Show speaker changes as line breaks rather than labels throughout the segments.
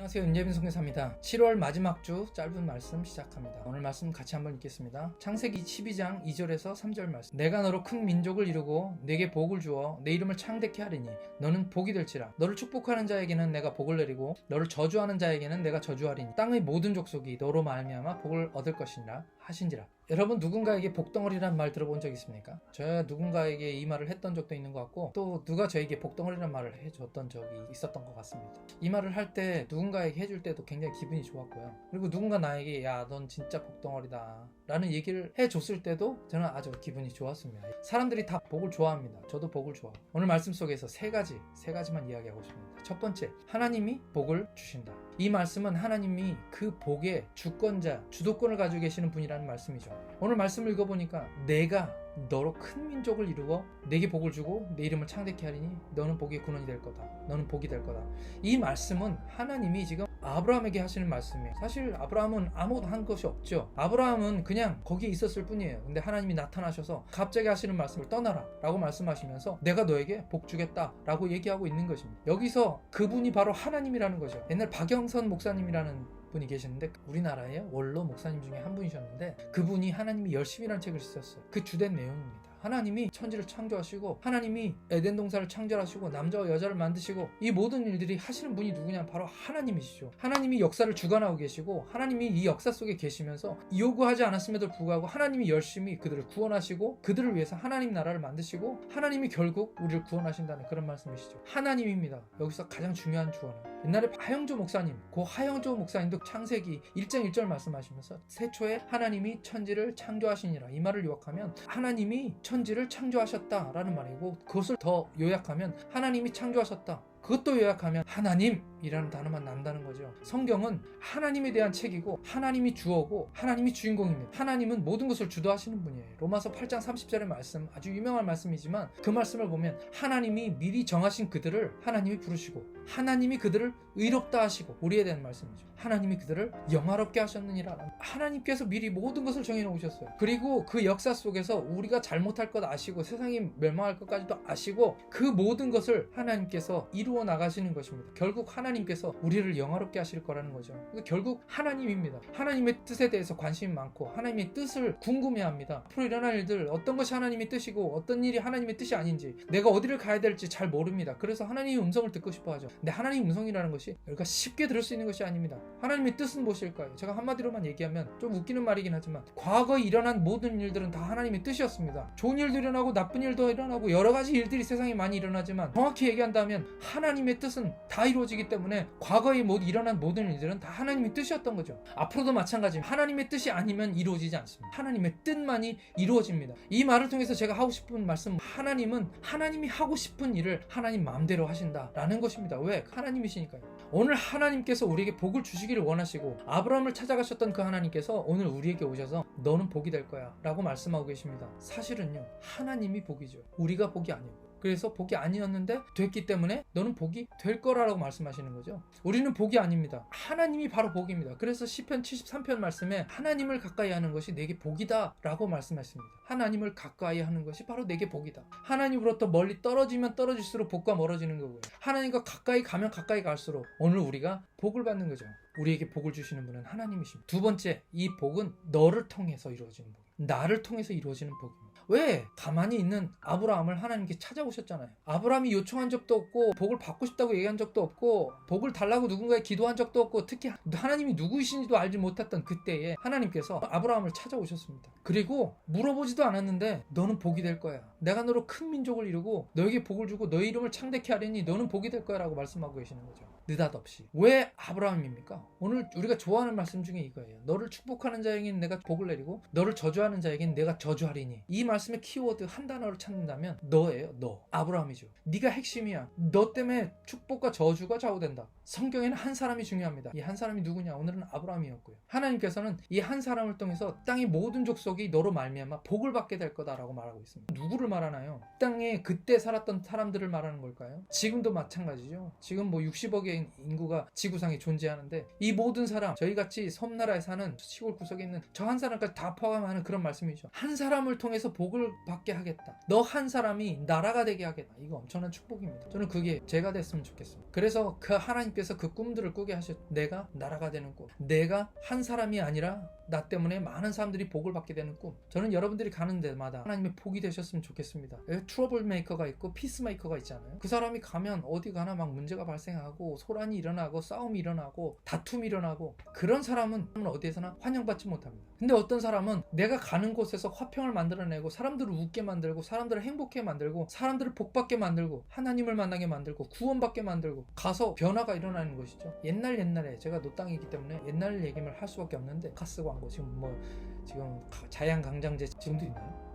안녕하세요, 윤예빈 선교사입니다. 7월 마지막 주 짧은 말씀 시작합니다. 오늘 말씀 같이 한번 읽겠습니다. 창세기 12장 2절에서 3절 말씀. 내가 너로 큰 민족을 이루고 내게 복을 주어 내 이름을 창대케 하리니 너는 복이 될지라. 너를 축복하는 자에게는 내가 복을 내리고 너를 저주하는 자에게는 내가 저주하리니 땅의 모든 족속이 너로 말미암아 복을 얻을 것이니라 하신지라. 여러분, 누군가에게 복덩어리란 말 들어본 적 있습니까? 저야 누군가에게 이 말을 했던 적도 있는 것 같고, 또 누가 저에게 복덩어리란 말을 해줬던 적이 있었던 것 같습니다. 이 말을 할 때 누군가에게 해줄 때도 굉장히 기분이 좋았고요. 그리고 누군가 나에게 야, 넌 진짜 복덩어리다 라는 얘기를 해줬을 때도 저는 아주 기분이 좋았습니다. 사람들이 다 복을 좋아합니다. 저도 복을 좋아해요. 오늘 말씀 속에서 세 가지만 이야기하고 싶습니다. 첫 번째, 하나님이 복을 주신다. 이 말씀은 하나님이 그 복의 주권자, 주도권을 가지고 계시는 분이라는 말씀이죠. 오늘 말씀을 읽어보니까 내가 너로 큰 민족을 이루어 내게 복을 주고 내 이름을 창대케 하리니 너는 복의 근원이 될 거다. 너는 복이 될 거다. 이 말씀은 하나님이 지금 아브라함에게 하시는 말씀이에요. 사실 아브라함은 아무것도 한 것이 없죠. 아브라함은 그냥 거기에 있었을 뿐이에요. 근데 하나님이 나타나셔서 갑자기 하시는 말씀을 떠나라 라고 말씀하시면서 내가 너에게 복 주겠다 라고 얘기하고 있는 것입니다. 여기서 그분이 바로 하나님이라는 거죠. 옛날 박영선 목사님이라는 분이 계시는데 우리나라의 원로 목사님 중에 한 분이셨는데, 그분이 하나님이 열심이라는 책을 쓰셨어요. 그 주된 내용입니다. 하나님이 천지를 창조하시고 하나님이 에덴 동산을 창조하시고 남자와 여자를 만드시고 이 모든 일들이 하시는 분이 누구냐? 바로 하나님이시죠. 하나님이 역사를 주관하고 계시고 하나님이 이 역사 속에 계시면서 요구하지 않았음에도 불구하고 하나님이 열심히 그들을 구원하시고 그들을 위해서 하나님 나라를 만드시고 하나님이 결국 우리를 구원하신다는 그런 말씀이시죠. 하나님입니다. 여기서 가장 중요한 주어는 옛날에 하영조 목사님, 그 하영조 목사님도 창세기 1장 1절 말씀하시면서 세초에 하나님이 천지를 창조하시니라, 이 말을 요약하면 하나님이 천지를 창조하셨다라는 말이고, 그것을 더 요약하면 하나님이 창조하셨다, 그것도 요약하면 하나님이라는 단어만 난다는 거죠. 성경은 하나님에 대한 책이고 하나님이 주어고 하나님이 주인공입니다. 하나님은 모든 것을 주도하시는 분이에요. 로마서 8장 30절의 말씀, 아주 유명한 말씀이지만 그 말씀을 보면 하나님이 미리 정하신 그들을 하나님이 부르시고 하나님이 그들을 의롭다 하시고, 우리에 대한 말씀이죠. 하나님이 그들을 영화롭게 하셨느니라. 하나님께서 미리 모든 것을 정해놓으셨어요. 그리고 그 역사 속에서 우리가 잘못할 것 아시고 세상이 멸망할 것까지도 아시고 그 모든 것을 하나님께서 이루어 나가시는 것입니다. 결국 하나님께서 우리를 영화롭게 하실 거라는 거죠. 그래서 결국 하나님입니다. 하나님의 뜻에 대해서 관심이 많고 하나님의 뜻을 궁금해합니다. 앞으로 일어날 일들, 어떤 것이 하나님의 뜻이고 어떤 일이 하나님의 뜻이 아닌지, 내가 어디를 가야 될지 잘 모릅니다. 그래서 하나님의 음성을 듣고 싶어 하죠. 근데 하나님의 음성이라는 것이 우리가 쉽게 들을 수 있는 것이 아닙니다. 하나님의 뜻은 무엇일까요? 제가 한마디로만 얘기하면 좀 웃기는 말이긴 하지만 과거에 일어난 모든 일들은 다 하나님의 뜻이었습니다. 좋은 일도 일어나고 나쁜 일도 일어나고 여러 가지 일들이 세상에 많이 일어나지만 정확히 얘기한다면 하나님의 뜻은 다 이루어지기 때문에 과거에 일어난 모든 일들은 다 하나님의 뜻이었던 거죠. 앞으로도 마찬가지입니다. 하나님의 뜻이 아니면 이루어지지 않습니다. 하나님의 뜻만이 이루어집니다. 이 말을 통해서 제가 하고 싶은 말씀, 하나님은 하나님이 하고 싶은 일을 하나님 마음대로 하신다라는 것입니다. 왜? 하나님이시니까요. 오늘 하나님께서 우리에게 복을 주시기를 원하시고 아브라함을 찾아가셨던 그 하나님께서 오늘 우리에게 오셔서 너는 복이 될 거야 라고 말씀하고 계십니다. 사실은요, 하나님이 복이죠. 우리가 복이 아니고. 그래서 복이 아니었는데 됐기 때문에 너는 복이 될 거라고 말씀하시는 거죠. 우리는 복이 아닙니다. 하나님이 바로 복입니다. 그래서 시편 73편 말씀에 하나님을 가까이 하는 것이 내게 복이다 라고 말씀하십니다. 하나님을 가까이 하는 것이 바로 내게 복이다. 하나님으로부터 멀리 떨어지면 떨어질수록 복과 멀어지는 거고요. 하나님과 가까이 가면 가까이 갈수록 오늘 우리가 복을 받는 거죠. 우리에게 복을 주시는 분은 하나님이십니다. 두 번째, 이 복은 너를 통해서 이루어지는 복입니다. 나를 통해서 이루어지는 복입니다. 왜? 가만히 있는 아브라함을 하나님께 찾아오셨잖아요. 아브라함이 요청한 적도 없고 복을 받고 싶다고 얘기한 적도 없고 복을 달라고 누군가에 기도한 적도 없고, 특히 하나님이 누구이신지도 알지 못했던 그때에 하나님께서 아브라함을 찾아오셨습니다. 그리고 물어보지도 않았는데 너는 복이 될 거야. 내가 너로 큰 민족을 이루고 너에게 복을 주고 너의 이름을 창대케 하리니 너는 복이 될 거야 라고 말씀하고 계시는 거죠. 느닷없이. 왜 아브라함입니까? 오늘 우리가 좋아하는 말씀 중에 이거예요. 너를 축복하는 자에게는 내가 복을 내리고 너를 저주하는 자에게는 내가 저주하리니. 이 말씀의 키워드 한 단어를 찾는다면 너예요. 너. 아브라함이죠. 네가 핵심이야. 너 때문에 축복과 저주가 좌우된다. 성경에는 한 사람이 중요합니다. 이 한 사람이 누구냐? 오늘은 아브라함이었고요. 하나님께서는 이 한 사람을 통해서 땅의 모든 족속이 너로 말미암아 복을 받게 될 거다라고 말하고 있습니다. 누구를 말하나요? 땅에 그때 살았던 사람들을 말하는 걸까요? 지금도 마찬가지죠. 지금 60억의 인구가 지구상에 존재하는데 이 모든 사람, 저희같이 섬나라에 사는 시골 구석에 있는 저 한 사람까지 다 포함하는 그런 말씀이죠. 한 사람을 통해서 복을 받게 하겠다. 너 한 사람이 나라가 되게 하겠다. 이거 엄청난 축복입니다. 저는 그게 제가 됐으면 좋겠습니다. 그래서 그 하나님께서 그 꿈들을 꾸게 하셨. 내가 나라가 되는 꿈, 내가 한 사람이 아니라 나 때문에 많은 사람들이 복을 받게 되는 꿈. 저는 여러분들이 가는 데마다 하나님의 복이 되셨으면 좋겠습니다. 트러블 메이커가 있고 피스 메이커가 있잖아요. 그 사람이 가면 어디 가나 막 문제가 발생하고 소란이 일어나고 싸움이 일어나고 다툼이 일어나고, 그런 사람은 어디에서나 환영받지 못합니다. 근데 어떤 사람은 내가 가는 곳에서 화평을 만들어내고 사람들을 웃게 만들고 사람들을 행복하게 만들고 사람들을 복받게 만들고 하나님을 만나게 만들고 구원받게 만들고 가서 변화가 일어나는 것이죠. 옛날에 제가 노땅이기 때문에 옛날 얘기를 할 수밖에 없는데, 바카스 광고 지금 자양강장제 지금도 있나요?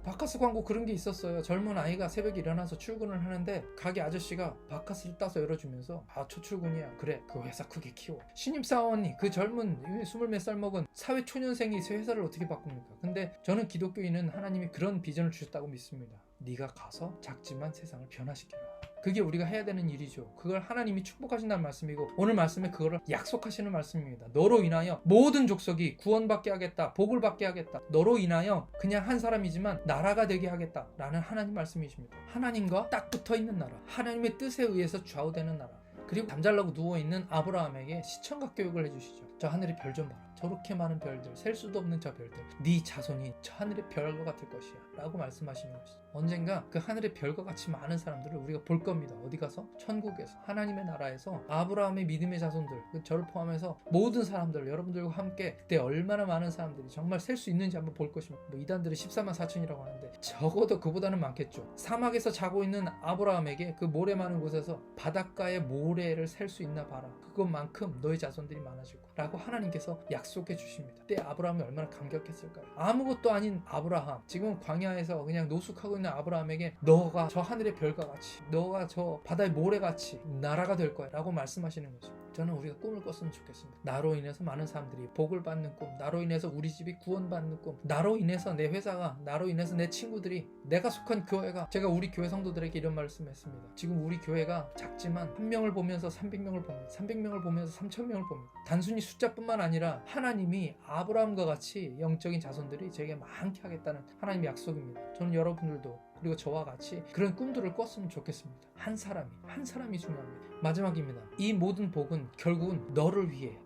바카스 광고 그런 게 있었어요. 젊은 아이가 새벽에 일어나서 출근을 하는데 가게 아저씨가 바카스를 따서 열어주면서 초출근이야. 그래, 그 회사 크게 키워. 신입사원이 그 젊은 20몇 살 먹은 사회초년생이 회사를 어떻게 바꿉니까? 근데 저는 기독교인은 하나님이 그런 비전을 주셨다고 믿습니다. 네가 가서 작지만 세상을 변화시켜라. 그게 우리가 해야 되는 일이죠. 그걸 하나님이 축복하신다는 말씀이고, 오늘 말씀에 그거를 약속하시는 말씀입니다. 너로 인하여 모든 족속이 구원받게 하겠다, 복을 받게 하겠다. 너로 인하여 그냥 한 사람이지만 나라가 되게 하겠다 라는 하나님 말씀이십니다. 하나님과 딱 붙어있는 나라, 하나님의 뜻에 의해서 좌우되는 나라. 그리고 잠잘라고 누워있는 아브라함에게 시청각 교육을 해주시죠. 저 하늘의 별 좀 봐라. 저렇게 많은 별들, 셀 수도 없는 저 별들, 네 자손이 저 하늘의 별과 같을 것이야 라고 말씀하시는 것이죠. 언젠가 그 하늘의 별과 같이 많은 사람들을 우리가 볼 겁니다. 어디 가서? 천국에서, 하나님의 나라에서 아브라함의 믿음의 자손들, 저를 포함해서 모든 사람들, 여러분들과 함께 그때 얼마나 많은 사람들이 정말 셀 수 있는지 한번 볼 것입니다. 이단들이 14만 4천이라고 하는데 적어도 그보다는 많겠죠. 사막에서 자고 있는 아브라함에게 그 모래 많은 곳에서 바닷가의 모래를 셀 수 있나 봐라. 그것만큼 너의 자손들이 많아질 거야 라고 하나님께서 약속해 주십니다. 그때 아브라함이 얼마나 감격했을까요? 아무것도 아닌 아브라함, 지금 광야에서 그냥 노숙하고 있는 아브라함에게 너가 저 하늘의 별과 같이, 너가 저 바다의 모래같이 나라가 될 거야 라고 말씀하시는 거죠. 저는 우리가 꿈을 꿨으면 좋겠습니다. 나로 인해서 많은 사람들이 복을 받는 꿈, 나로 인해서 우리 집이 구원받는 꿈, 나로 인해서 내 회사가, 나로 인해서 내 친구들이, 내가 속한 교회가, 제가 우리 교회 성도들에게 이런 말씀했습니다. 지금 우리 교회가 작지만 1명을 보면서 300명을 봅니다. 300명을 보면서 3000명을 봅니다. 단순히 숫자뿐만 아니라 하나님이 아브라함과 같이 영적인 자손들이 제게 많게 하겠다는 하나님의 약속입니다. 저는 여러분들도 그리고 저와 같이 그런 꿈들을 꿨으면 좋겠습니다. 한 사람이 중요합니다. 마지막입니다. 이 모든 복은 결국은 너를 위해.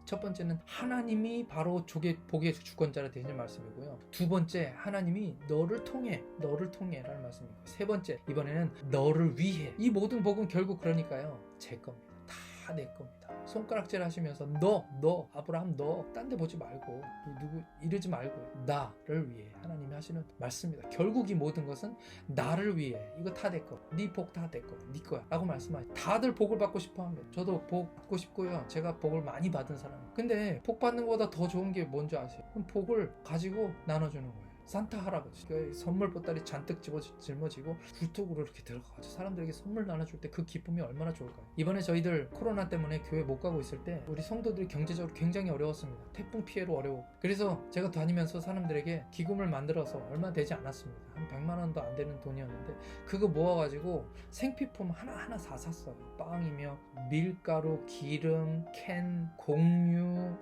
첫 번째는 하나님이 바로 복의 주권자라 되시는 말씀이고요. 두 번째, 하나님이 너를 통해 라는 말씀이고요. 세 번째, 이번에는 너를 위해. 이 모든 복은 결국 그러니까요, 제 겁니다. 다 내 겁니다. 손가락질 하시면서 너 아브라함, 너 딴 데 보지 말고 누구 이러지 말고 나를 위해 하나님이 하시는 말씀입니다. 결국 이 모든 것은 나를 위해. 이거 다 내 거. 네 복 다 내 거. 네 거야 라고 말씀하시죠. 다들 복을 받고 싶어 합니다. 저도 복 받고 싶고요. 제가 복을 많이 받은 사람이에요. 근데 복 받는 것보다 더 좋은 게 뭔지 아세요? 그럼 복을 가지고 나눠주는 거예요. 산타 할아버지 선물 보따리 잔뜩 짊어지고 굴뚝으로 이렇게 들어가서 사람들에게 선물 나눠줄 때 그 기쁨이 얼마나 좋을까요? 이번에 저희들 코로나 때문에 교회 못 가고 있을 때 우리 성도들이 경제적으로 굉장히 어려웠습니다. 태풍 피해로 어려워. 그래서 제가 다니면서 사람들에게 기금을 만들어서 얼마 되지 않았습니다. 한 100만 원도 안 되는 돈이었는데 그거 모아가지고 생필품 하나하나 다 샀어요. 빵이며 밀가루, 기름, 캔, 공유,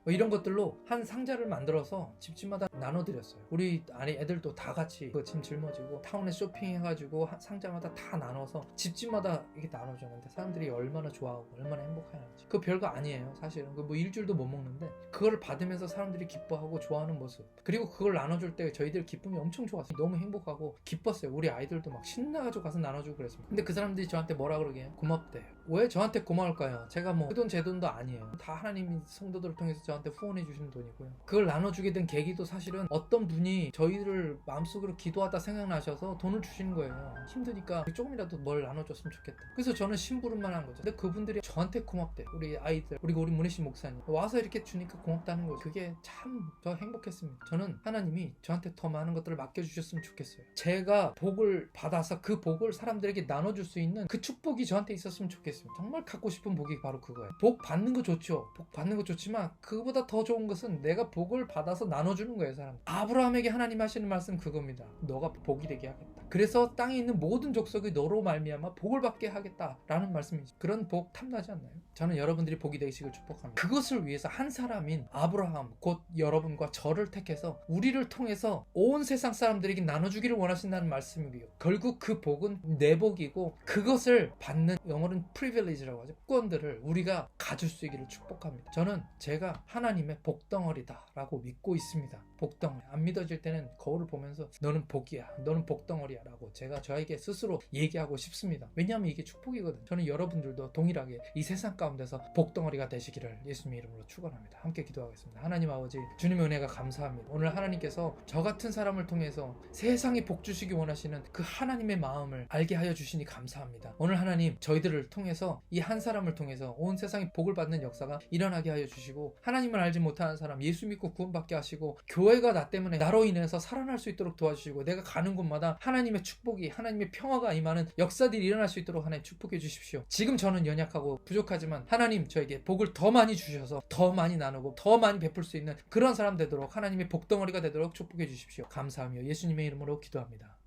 이런 것들로 한 상자를 만들어서 집집마다 나눠드렸어요. 우리 아니 애들도 다 같이 그 짐 짊어지고 타운에 쇼핑해가지고 상자마다 다 나눠서 집집마다 이렇게 나눠주는데 사람들이 얼마나 좋아하고 얼마나 행복해하는지. 그거 별거 아니에요. 사실은 그 뭐 일주일도 못 먹는데 그거를 받으면서 사람들이 기뻐하고 좋아하는 모습, 그리고 그걸 나눠줄 때 저희들 기쁨이 엄청 좋았어요. 너무 행복하고 기뻤어요. 우리 아이들도 막 신나가지고 가서 나눠주고 그랬습니다. 근데 그 사람들이 저한테 뭐라 그러게요? 고맙대요. 왜 저한테 고마울까요? 제가 뭐 그 돈 제 돈도 아니에요. 다 하나님이 성도들을 통해서 저한테 후원해 주시는 돈이고요. 그걸 나눠주게 된 계기도 사실은 어떤 분이 저희를 마음속으로 기도하다 생각나셔서 돈을 주시는 거예요. 힘드니까 조금이라도 뭘 나눠줬으면 좋겠다. 그래서 저는 심부름만 한 거죠. 근데 그분들이 저한테 고맙대. 우리 아이들, 그리고 우리 문혜씨 목사님 와서 이렇게 주니까 고맙다는 거예요. 그게 참 저 행복했습니다. 저는 하나님이 저한테 더 많은 것들을 맡겨주셨으면 좋겠어요. 제가 복을 받아서 그 복을 사람들에게 나눠줄 수 있는 그 축복이 저한테 있었으면 좋겠습니다. 정말 갖고 싶은 복이 바로 그거예요. 복 받는 거 좋죠. 복 받는 거 좋지만 그거보다 더 좋은 것은 내가 복을 받아서 나눠주는 거예요. 사람. 아브라함에게 하나님 하시는 말씀 그겁니다. 너가 복이 되게 하겠다. 그래서 땅에 있는 모든 족속이 너로 말미암아 복을 받게 하겠다라는 말씀이죠. 그런 복 탐나지 않나요? 저는 여러분들이 복이 되시길 축복합니다. 그것을 위해서 한 사람인 아브라함 곧 여러분과 저를 택해서 우리를 통해서 온 세상 사람들에게 나눠주기를 원하신다는 말씀이고요. 결국 그 복은 내 복이고 그것을 받는, 영어로는 privilege라고 하죠. 특권들을 우리가 가질 수 있기를 축복합니다. 저는 제가 하나님의 복덩어리다 라고 믿고 있습니다. 복덩어리. 안 믿어질 때는 거울을 보면서 너는 복이야, 너는 복덩어리야 라고 제가 저에게 스스로 얘기하고 싶습니다. 왜냐하면 이게 축복이거든요. 저는 여러분들도 동일하게 이 세상 가운데서 복덩어리가 되시기를 예수님의 이름으로 축원합니다. 함께 기도하겠습니다. 하나님 아버지, 주님의 은혜가 감사합니다. 오늘 하나님께서 저 같은 사람을 통해서 세상에 복 주시기 원하시는 그 하나님의 마음을 알게 하여 주시니 감사합니다. 오늘 하나님, 저희들을 통해서 이 한 사람을 통해서 온 세상에 복을 받는 역사가 일어나게 하여 주시고, 하나님을 알지 못하는 사람 예수 믿고 구원받게 하시고, 교회가 나 때문에 나로 인해서 살아날 수 있도록 도와주시고, 내가 가는 곳마다 하나님의 축복이, 하나님의 평화가 임하는 역사들이 일어날 수 있도록 하나님 축복해 주십시오. 지금 저는 연약하고 부족하지만 하나님 저에게 복을 더 많이 주셔서 더 많이 나누고 더 많이 베풀 수 있는 그런 사람 되도록, 하나님의 복덩어리가 되도록 축복해 주십시오. 감사하며 예수님의 이름으로 기도합니다.